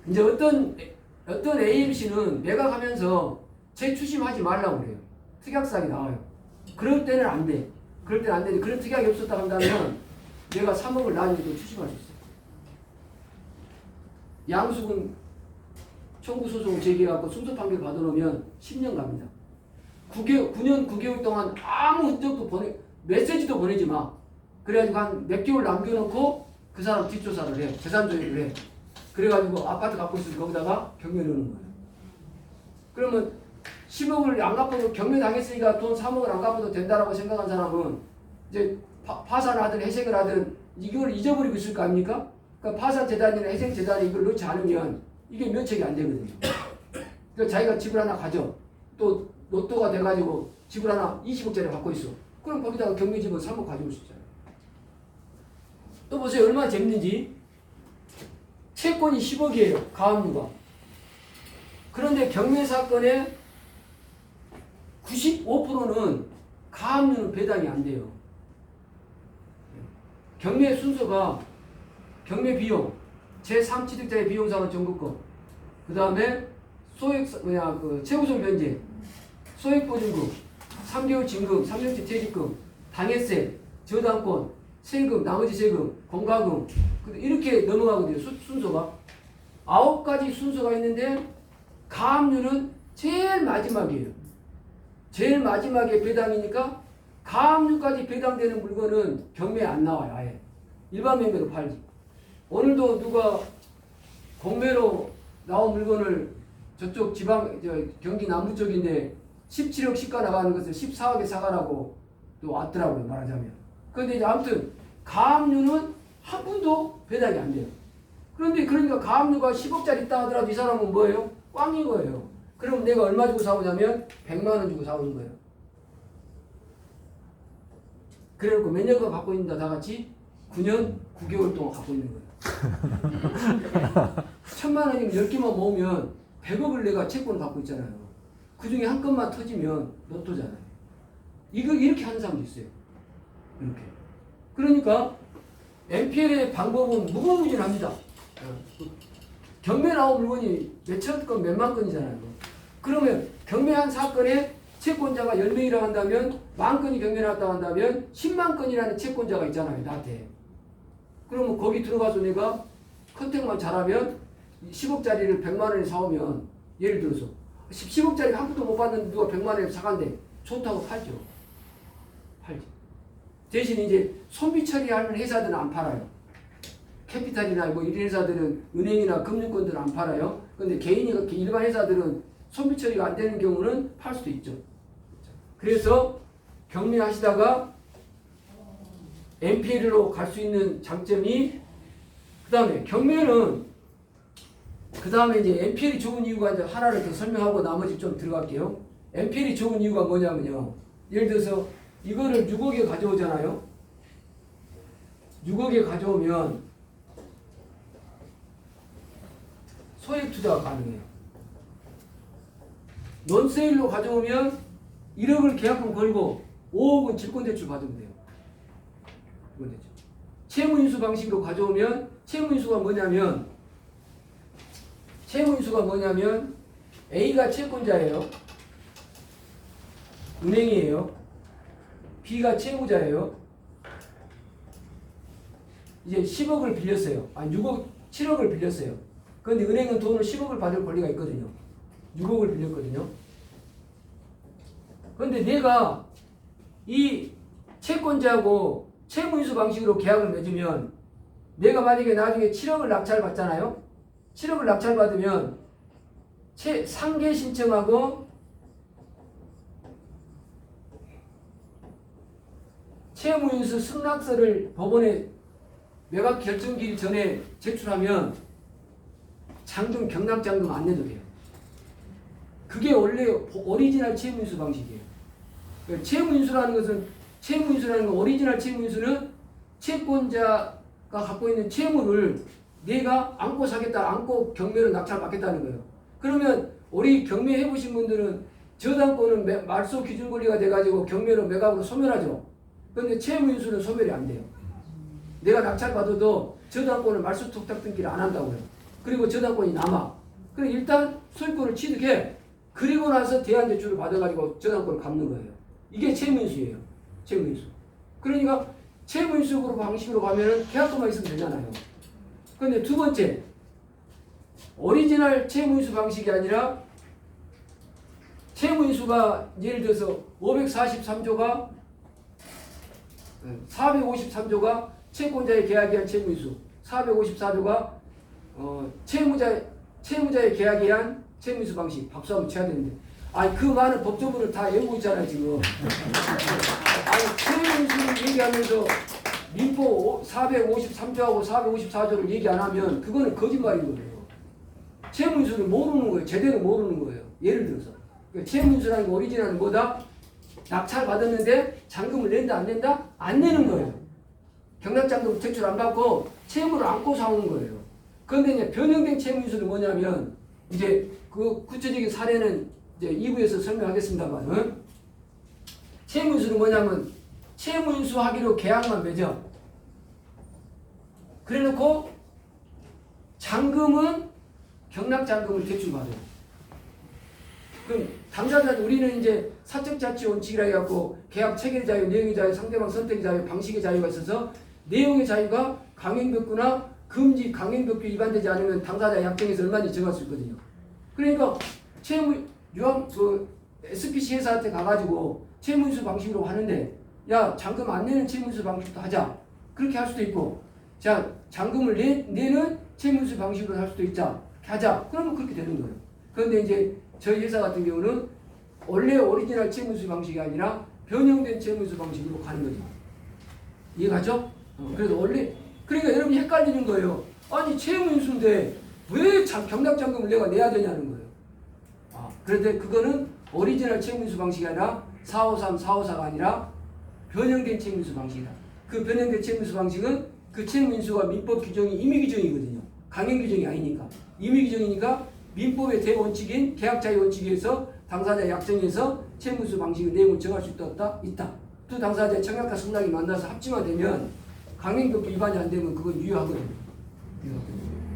이제 어떤 AMC는 매각하면서 재추심하지 말라고 그래요. 특약사항이 나와요. 그럴 때는 안 돼. 그럴 때는 안 되는데 그런 특약이 없었다 한다면 내가 3억을 나중에 또 추심할 수 있어요. 양수군 청구소송 제기해갖고 순서 판결 받아놓으면 10년 갑니다. 9년 9개월 동안 아무 흔적도 메시지도 보내지 마. 그래가지고 한 몇 개월 남겨놓고 그 사람 뒷조사를 해. 재산조회를 해. 그래가지고 아파트 갖고 있으면 거기다가 경매 넣는 거예요. 그러면 10억을 안 갚아도 경매 당했으니까 돈 3억을 안 갚아도 된다라고 생각한 사람은 이제 파산을 하든 해생을 하든 이걸 잊어버리고 있을 거 아닙니까? 그러니까 파산재단이나 해생재단이 이걸 넣지 않으면 이게 면책이 안 되거든요. 그러니까 자기가 집을 하나 가져. 또 로또가 돼가지고 집을 하나 20억짜리 갖고 있어. 그럼 거기다가 경매집은 3억 가져올 수 있잖아요. 또 보세요. 얼마나 재밌는지. 채권이 10억이에요. 가압류가. 그런데 경매 사건의 95%는 가압류는 배당이 안 돼요. 경매 순서가 경매 비용, 제3취득자의 비용상환 청구권, 그 다음에 최우선 변제, 소액보증금, 3개월 진금, 3년치 퇴직금, 당해세, 저당권, 세금, 나머지 세금, 공과금 이렇게 넘어가거든요. 순서가 9가지 순서가 있는데 가압류는 제일 마지막이에요. 제일 마지막에 배당이니까 가압류까지 배당되는 물건은 경매에 안 나와요. 아예 일반 매매로 팔지. 오늘도 누가 공매로 나온 물건을 저쪽 경기 남부 쪽인데 17억 시가 나가는 것을 14억에 사가라고 또 왔더라고요. 말하자면. 그런데 이제 아무튼 가압류는 한 푼도 배당이 안 돼요. 그런데 그러니까 가압류가 10억짜리 있다 하더라도 이 사람은 뭐예요? 꽝인 거예요. 그럼 내가 얼마 주고 사오냐면 100만 원 주고 사오는 거예요. 그래놓고 몇 년간 갖고 있는다 다 같이 9년 9개월 동안 갖고 있는 거예요. 1000만 원이면 10개만 모으면 100억을 내가 채권을 갖고 있잖아요. 그 중에 한 건만 터지면 로또잖아요. 이렇게 하는 사람도 있어요. 이렇게. 그러니까 NPL의 방법은 무궁무진합니다. 경매 나온 물건이 몇천 건, 몇만 건이잖아요. 그러면 경매한 사건에 채권자가 10명이라고 한다면 10,000건이 경매 나왔다고 한다면 10만 건이라는 채권자가 있잖아요. 나한테. 그러면 거기 들어가서 내가 컨택만 잘하면 10억짜리를 100만 원에 사오면 예를 들어서 10억짜리 한 푼도 못 받는 누가 100만 원에 사간대. 좋다고 팔죠. 팔죠. 대신 이제 소비 처리하는 회사들은 안 팔아요. 캐피탈이나 뭐 이런 회사들은 은행이나 금융권들은 안 팔아요. 근데 개인이 그렇게 일반 회사들은 소비 처리가 안 되는 경우는 팔 수도 있죠. 그래서 경매하시다가 NPL로 갈 수 있는 장점이 그 다음에 경매는 그 다음에 이제 NPL이 좋은 이유가 이제 하나를 더 설명하고 나머지 좀 들어갈게요. NPL이 좋은 이유가 뭐냐면요. 예를 들어서 이거를 6억에 가져오잖아요. 6억에 가져오면 소액 투자가 가능해요. 논세일로 가져오면 1억을 계약금 걸고 5억은 질권대출 받으면 돼요. 채무인수 방식으로 가져오면 채무인수가 뭐냐면 A가 채권자예요. 은행이에요. B가 채무자예요. 이제 10억을 빌렸어요. 아니 7억을 빌렸어요. 그런데 은행은 돈을 10억을 받을 권리가 있거든요. 6억을 빌렸거든요. 그런데 내가 이 채권자하고 채무인수 방식으로 계약을 맺으면 내가 만약에 나중에 7억을 낙찰받잖아요. 7억을 낙찰받으면 상계 신청하고 채무인수 승낙서를 법원에 매각 결정기일 전에 제출하면 잔금, 경락잔금 안 내도 돼요. 그게 원래 오리지널 채무인수 방식이에요. 채무인수라는 건 오리지널 채무인수는 채권자가 갖고 있는 채무를 내가 안고 사겠다, 안고 경매로 낙찰받겠다는 거예요. 그러면 우리 경매 해보신 분들은 저당권은 말소 기준 권리가 돼가지고 경매로 매각으로 소멸하죠. 그런데 채무인수는 소멸이 안 돼요. 내가 낙찰받아도 저당권은 말소 톡탁 등기를 안 한다고요. 그리고 저당권이 남아. 그럼 일단 소유권을 취득해. 그리고 나서 대안대출을 받아가지고 저당권을 갚는 거예요. 이게 채무인수예요. 채무인수. 그러니까 채무인수 방식으로 가면은 계약금만 있으면 되잖아요. 그런데 두 번째, 오리지널 채무인수 방식이 아니라 채무인수가 예를 들어서 543조가 453조가 채권자의 계약에 의한 채무인수, 454조가 채무자의 계약에 의한 채무인수 방식. 박수 한번 쳐야 되는데. 아니 그 많은 법조문을 다 외우고 있잖아요 지금. 아니 채무인수를 얘기하면서 민법 453조하고 454조를 얘기 안 하면 그거는 거짓말인 거예요. 채무인수를 모르는 거예요. 제대로 모르는 거예요. 예를 들어서 채무인수라는 거 오리지널은 뭐다? 낙찰 받았는데 잔금을 낸다 안 낸다? 안 내는 거예요. 경락잔금 대출 안 받고 채무를 안고 사오는 거예요. 그런데 이제 변형된 채무인수는 뭐냐면 이제 그 구체적인 사례는 이제 2부에서 설명하겠습니다만 채무인수는 뭐냐면 채무인수하기로 계약만 맺어. 그래놓고 잔금은 경락잔금을 대출받아요. 그럼 당사자는 우리는 이제 사적자치 원칙이라 해갖고 계약 체결 자유, 내용의 자유, 상대방 선택의 자유, 방식의 자유가 있어서 내용의 자유가 강행벽구나 금지 강행벽구 위반되지 않으면 당사자 약정에서 얼마든지 정할 수 있거든요. 그러니까 SPC 회사한테 가가지고 채무인수 방식으로 하는데 야 잔금 안 내는 채무인수 방식도 하자. 그렇게 할 수도 있고 자 잔금을 내는 채무인수 방식으로 할 수도 있자. 하자. 그러면 그렇게 되는 거예요. 그런데 이제 저희 회사 같은 경우는 원래 오리지널 채무인수 방식이 아니라 변형된 채무인수 방식으로 가는 거죠. 이해가죠? 그래서 원래 그러니까 여러분이 헷갈리는 거예요. 아니 채무인수인데 왜 경락잔금을 내가 내야 되냐는 거예요. 그런데 그거는 오리지널 채무인수 방식이 아니라 453, 454가 아니라 변형된 채무인수 방식이다. 그 변형된 채무인수 방식은 그 채무인수가 민법 규정이 임의 규정이거든요. 강행 규정이 아니니까. 임의 규정이니까 민법의 대원칙인 계약자의 원칙에서 당사자 약정에서 채무인수 방식의 내용을 정할 수 있다 없다? 있다. 두 당사자의 청약과 승낙이 만나서 합치만 되면 강행법규 위반이 안 되면 그건 유효하거든요.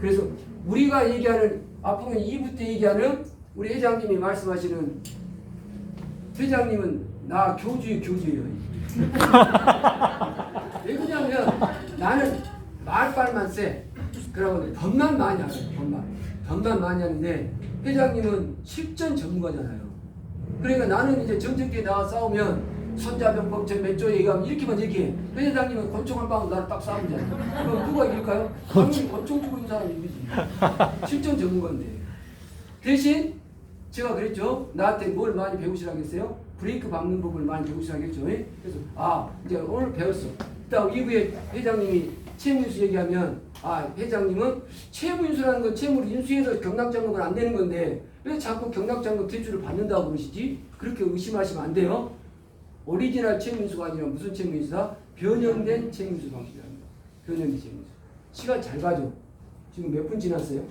그래서 우리가 얘기하는 앞으로 2부 때 얘기하는 우리 회장님이 말씀하시는 회장님은 나 교주예요. 왜 그러냐면 나는 말빨만 세. 그러고 법만 많이 알아요. 법만 많이 하는데 회장님은 실전 전문가잖아요. 그러니까 나는 이제 전쟁터에 나가 싸우면 손자병법 몇 조 얘기하면 이렇게만 얘기해. 회장님은 권총 한 방울 나를 딱 싸우면 되잖아요. 그럼 누가 이길까요? 당연히 권총 주고 있는 사람이 이기지. 실전 전문가인데. 대신 제가 그랬죠. 나한테 뭘 많이 배우시라고 했어요? 브레이크 밟는 법을 많이 배우시라고 했죠. 그래서 이제 오늘 배웠어. 일단 이후에 회장님이 채무인수 얘기하면 회장님은 채무인수라는 건 채무를 인수해서 경락잔금을 안 내는 건데 왜 자꾸 경락잔금 대출을 받는다고 그러시지? 그렇게 의심하시면 안 돼요. 오리지널 채무인수가 아니라 무슨 채무인수다? 변형된 채무인수 방식이랍니다. 변형된 채무인수. 시간 잘 가죠? 지금 몇 분 지났어요?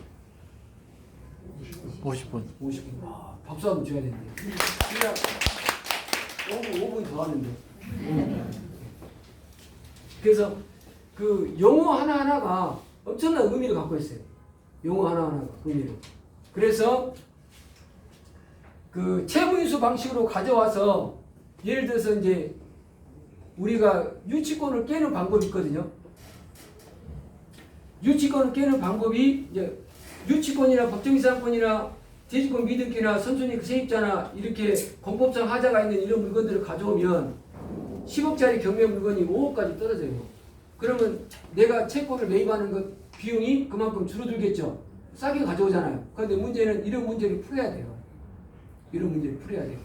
50분. 50분. 박수 한번 줘야 되는데. 그냥 5분 더 하는데. 그래서 그 용어 하나하나가 엄청난 의미를 갖고 있어요. 용어 하나하나가 의미를. 그래서 그 채무인수 방식으로 가져와서 예를 들어서 이제 우리가 유치권을 깨는 방법이 있거든요. 유치권을 깨는 방법이 이제 유치권이나 법정이상권이나 대지권 미등기나 선순위 세입자나 이렇게 공법상 하자가 있는 이런 물건들을 가져오면 10억짜리 경매 물건이 5억까지 떨어져요. 그러면 내가 채권을 매입하는 것 비용이 그만큼 줄어들겠죠. 싸게 가져오잖아요. 그런데 문제는 이런 문제를 풀어야 돼요. 이런 문제를 풀어야 돼요.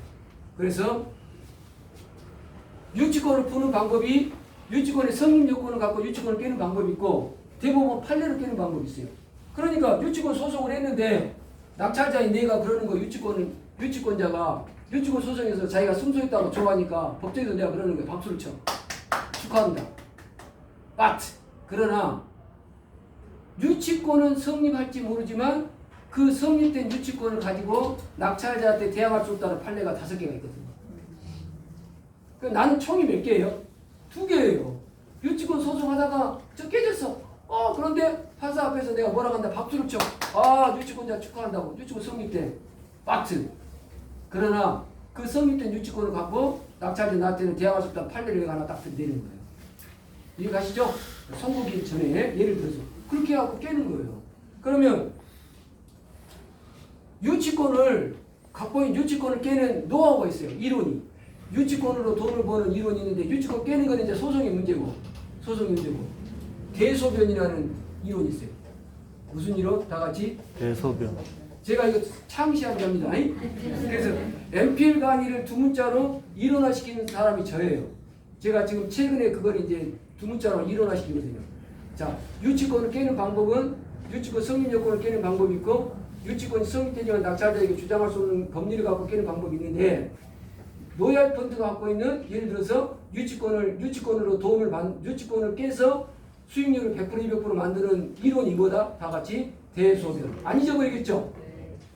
그래서 유치권을 푸는 방법이 유치권의 성립 요건을 갖고 유치권을 깨는 방법이 있고 대법원 판례를 깨는 방법이 있어요. 그러니까 유치권 소송을 했는데 낙찰자인 내가 그러는 거 유치권자가 유치권 소송에서 자기가 승소했다고 좋아하니까 법정에서 내가 그러는 거야. 박수를 쳐. 축하합니다. But 그러나 유치권은 성립할지 모르지만 그 성립된 유치권을 가지고 낙찰자한테 대항할 수 없다는 판례가 5개가 있거든요. 그러니까 나는 총이 몇 개예요? 2개예요. 유치권 소송하다가 저 깨졌어. 그런데 판사 앞에서 내가 뭐라고 한다. 박수를 쳐. 유치권자 축하한다고. 유치권 성립된. But 그러나 그 성립된 유치권을 갖고 낙찰자 나한테는 대항할 수 없다는 판례를 하나 딱 내는 거예요. 이해가시죠? 선고기 전에 예를 들어서 그렇게 해갖고 깨는 거예요. 그러면 유치권을 갖고 있는 유치권을 깨는 노하우가 있어요. 이론이. 유치권으로 돈을 버는 이론이 있는데 유치권 깨는 건 이제 소송의 문제고 대소변이라는 이론이 있어요. 무슨 이론? 다 같이 대소변. 제가 이거 창시한 겁니다. 그래서 MPL 강의를 두 문자로 일원화시키는 사람이 저예요. 제가 지금 최근에 그걸 이제 두 문자로 일원화시키거든요. 자, 유치권을 깨는 방법은 유치권 성립 요건을 깨는 방법이 있고 유치권이 성립되지만 낙찰자에게 주장할 수 없는 법리를 갖고 깨는 방법이 있는데 로얄 펀드가 갖고 있는 예를 들어서 유치권으로 유치권을 깨서 수익률을 100% 200% 만드는 이론이 뭐다? 다 같이 대소변. 안 잊어버리겠죠?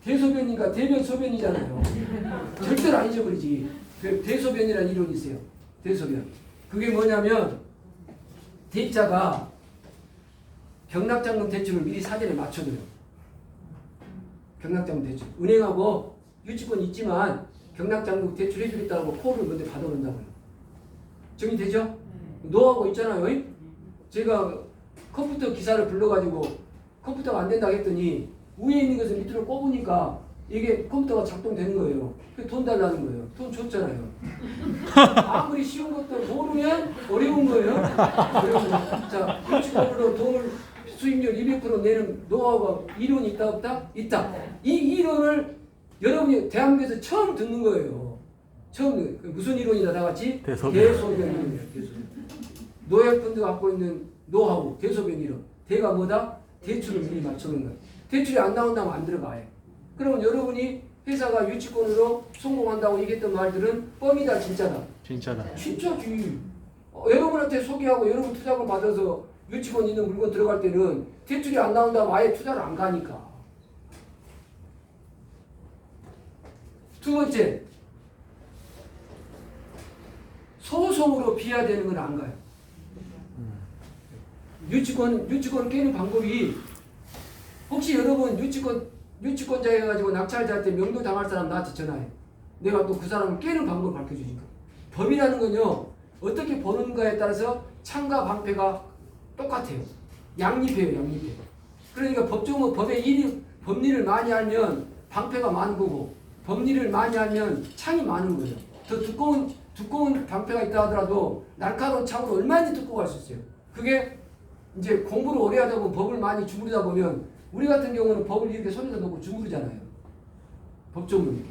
대소변이니까 대변 소변이잖아요. 절대로 안 잊어버리지. 대소변이라는 이론이 있어요. 대소변. 그게 뭐냐면 대자가 경락장금 대출을 미리 사전에 맞춰줘요. 경락장금 대출. 은행하고 유치권 있지만 경락장금 대출 해주겠다고 콜을 먼저 받아놓는다고요. 정리되죠? 노하우가 있잖아요. 제가 컴퓨터 기사를 불러가지고 컴퓨터가 안 된다고 했더니 위에 있는 것을 밑으로 꼽으니까 이게 컴퓨터가 작동되는 거예요. 돈 달라는 거예요. 돈 줬잖아요. 아무리 쉬운 것도 모르면 어려운 거예요. 자, 유치권으로 돈을 수익률 200% 내는 노하우가 이론이 있다 없다? 있다. 이 이론을 여러분이 대한민국에서 처음 듣는 거예요. 처음 무슨 이론이다 다 같이? 대소변 이론이에요. 대소변. 노예펀드가 갖고 있는 노하우 대소변 이론. 대가 뭐다? 대출을 미리 맞추는 거예요. 대출이 안 나온다면 안 들어가요. 그러면 여러분이 회사가 유치권으로 성공한다고 얘기했던 말들은 뻥이다 진짜다. 진짜지. 여러분한테 소개하고 여러분 투자금 받아서 유치권 있는 물건 들어갈 때는 대출이 안 나온다면 아예 투자를 안 가니까. 두 번째, 소송으로 비하되는 건 안 가요. 유치권을 깨는 방법이 혹시 여러분 유치권자 해가지고 낙찰자한테 명도 당할 사람 나한테 전화해. 내가 또 그 사람을 깨는 방법을 밝혀주니까. 법이라는 건요, 어떻게 보는가에 따라서 창과 방패가 똑같아요. 양립해요. 그러니까 법조문 법리를 많이 알면 방패가 많은 거고, 법리를 많이 알면 창이 많은 거예요. 더 두꺼운 방패가 있다 하더라도 날카로운 창으로 얼마든지 뚫고 갈 수 있어요. 그게 이제 공부를 오래 하다 보면 법을 많이 주무르다 보면 우리 같은 경우는 법을 이렇게 손에다 놓고 주무르잖아요. 법조문 이렇게.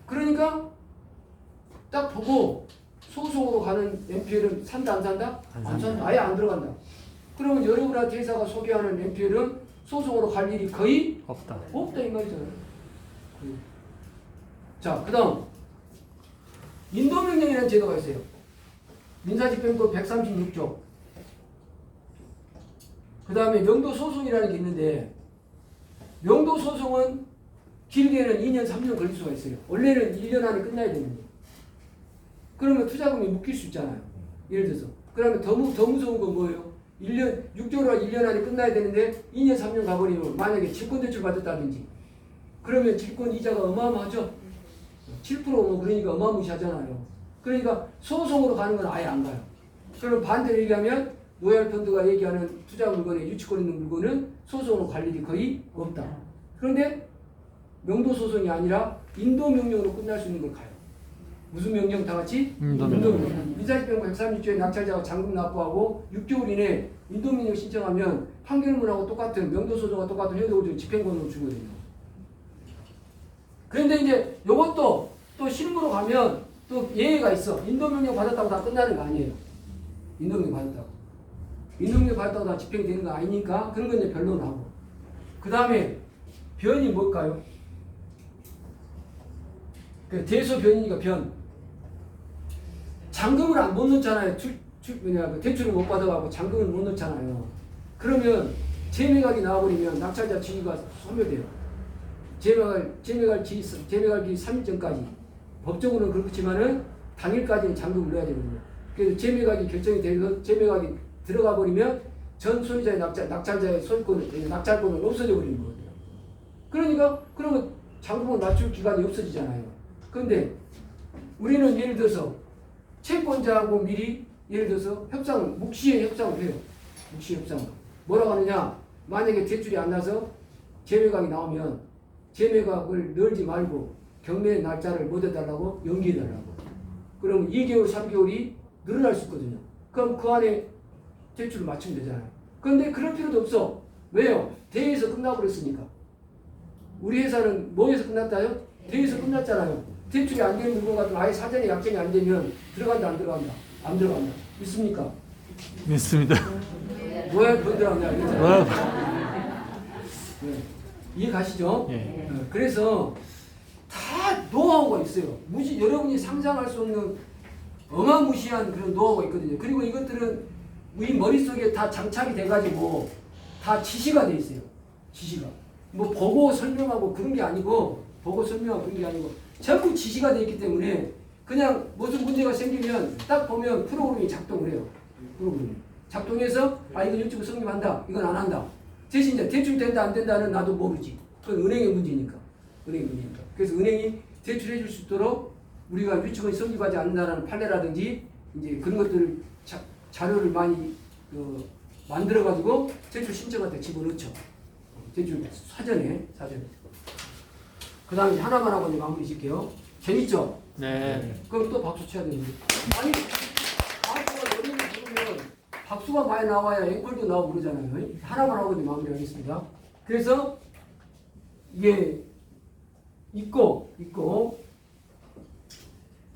그러니까 딱 보고 소송으로 가는 MPL은 산다 안 산다? 안 산다. 아예 안 들어간다. 그러면 여러분한테 회사가 소개하는 MPL은 소송으로 갈 일이 거의 없다 이 말이잖아요. 자, 그 다음 인도명령이라는 제도가 있어요. 민사집행법 136조. 그 다음에 명도소송이라는 게 있는데 명도소송은 길게는 2년 3년 걸릴 수가 있어요. 원래는 1년 안에 끝나야 되는데 그러면 투자금이 묶일 수 있잖아요. 예를 들어서. 그러면 더 무서운 건 뭐예요? 6개월 1년 안에 끝나야 되는데 2년 3년 가버리면 만약에 직권대출 받았다든지 그러면 직권 이자가 어마어마하죠? 7% 뭐 그러니까 어마무시하잖아요. 그러니까 소송으로 가는 건 아예 안 가요. 그럼 반대로 얘기하면 로얄펀드가 얘기하는 투자 물건에 유치권 있는 물건은 소송으로 갈 일이 거의 없다. 그런데 명도소송이 아니라 인도명령으로 끝날 수 있는 걸 가요. 무슨 명령 다 같이? 인도명령. 민사집행법 136조에 낙찰자가 잔금 납부하고 6개월 이내 인도명령 신청하면 판결문하고 똑같은 명도소송과 똑같은 효력을 집행권으로 주거든요. 그런데 이제 요것도 또 실무로 가면 또 예외가 있어. 인도명령 받았다고 다 끝나는 거 아니에요. 인도명령 받았다고. 인도명령 받았다고 다 집행되는 거 아니니까 그런 건 이제 변론을 하고. 그 다음에 변이 뭘까요? 그 대소변이니까 변. 잔금을 못 넣잖아요. 대출을 못 받아가고 잔금을 못 넣잖아요. 그러면 재매각이 나와버리면 낙찰자 지위가 소멸돼요. 재매각기 3일 전까지. 법적으로는 그렇지만은 당일까지는 잔금을 넣어야 되거든요. 그래서 재매각이 결정이 돼서 재매각이 들어가 버리면 전 소유자의 낙찰자의 소유권을, 낙찰권은 없어져 버리는 거거든요. 그러니까 그러면 잔금을 맞출 기간이 없어지잖아요. 그런데 우리는 예를 들어서 채권자하고 미리 예를 들어서 협상을 묵시에 협상을 해요. 묵시 협상을. 뭐라고 하느냐? 만약에 대출이 안 나서 재매각이 나오면 재매각을 넣지 말고 경매 날짜를 못 해달라고 연기해달라고. 그럼 2개월, 3개월이 늘어날 수 있거든요. 그럼 그 안에 대출을 맞추면 되잖아요. 그런데 그럴 필요도 없어. 왜요? 대회에서 끝나버렸으니까. 우리 회사는 뭐에서 끝났다요? 대회에서 끝났잖아요. 대출이 안 되는 물건 같은 아예 사전에 약정이 안 되면 들어간다 안 들어간다? 안 들어간다. 믿습니까? 믿습니다. 뭐야 못 들어간다. 네. 이해 가시죠? 예. 그래서 다 노하우가 있어요. 여러분이 상상할 수 없는 어마무시한 그런 노하우가 있거든요. 그리고 이것들은 우리 머릿속에 다 장착이 돼가지고 다 지시가 돼 있어요. 지시가. 뭐 보고 설명하고 그런 게 아니고 보고 설명하고 그런 게 아니고 전부 지시가 돼 있기 때문에 그냥 무슨 문제가 생기면 딱 보면 프로그램이 작동을 해요. 프로그램이. 작동해서 아 이건 유튜브 성립한다. 이건 안 한다. 대신 이제 대출 된다 안 된다는 나도 모르지. 그건 은행의 문제니까. 은행의 문제니까. 그래서 은행이 대출해 줄 수 있도록 우리가 유치원이 성립하지 않는다는 판례라든지 이제 그런 것들을 자료를 많이 만들어 가지고 대출 신청할 때 집어넣죠. 대출 사전에. 그 다음에 하나만 하고 이제 마무리 짓게요. 재밌죠? 네. 그럼 또 박수 쳐야 되는데. 아니, 박수가 여름에 부르면 박수가 많이 나와야 앵콜도 나오고 그러잖아요. 하나만 하고 이제 마무리 하겠습니다. 그래서 이게 있고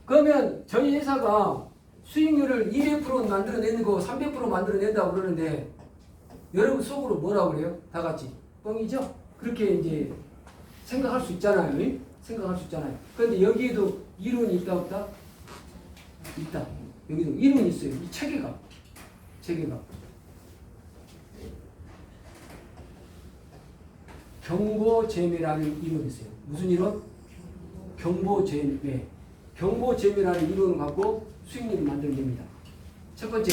그러면 저희 회사가 수익률을 200% 만들어내는 거 300% 만들어낸다고 그러는데 여러분 속으로 뭐라고 그래요? 다 같이 뻥이죠? 그렇게 이제 생각할 수 있잖아요. 생각할 수 있잖아요. 그런데 여기에도 이론이 있다 없다? 있다. 여기도 이론이 있어요. 이 체계가. 경보재매라는 이론이 있어요. 무슨 이론? 경보재매. 경보재매라는 이론을 갖고 수익률을 만들어냅니다. 첫 번째,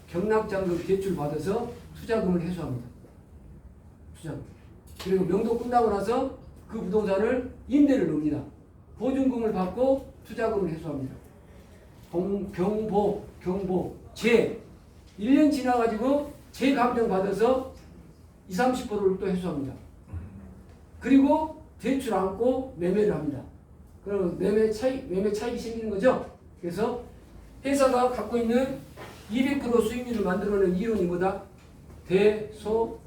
경락잔금 대출 받아서 투자금을 회수합니다. 투자금. 그리고 명도 끝나고 나서 그 부동산을 임대를 넣습니다. 보증금을 받고 투자금을 회수합니다. 재 1년 지나가지고 재감정 받아서 20, 30%를 또 회수합니다. 그리고 대출 안고 매매를 합니다. 그럼 매매 차익이 생기는 거죠. 그래서 회사가 갖고 있는 200% 수익률을 만들어낸 이론이 뭐다? 대소변.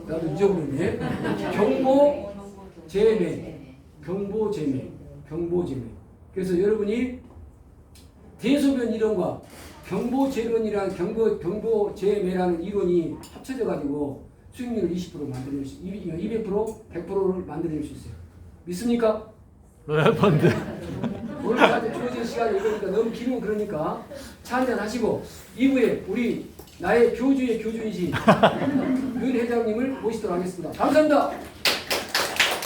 나도 잊어버렸네. 경보재매. 그래서 여러분이 대소변 이론과 경보재론이라는 경보재매라는 이론이 합쳐져 가지고 수익률을 20% 만들어낼 수, 200%, 100%를 만들어낼 수 있어요. 믿습니까? 반대. 오늘까지 주어진 시간이 이거니까 너무 길면 그러니까 차 한잔 하시고 2부에 우리 나의 교주의 교주이신 윤 회장님을 모시도록 하겠습니다. 감사합니다.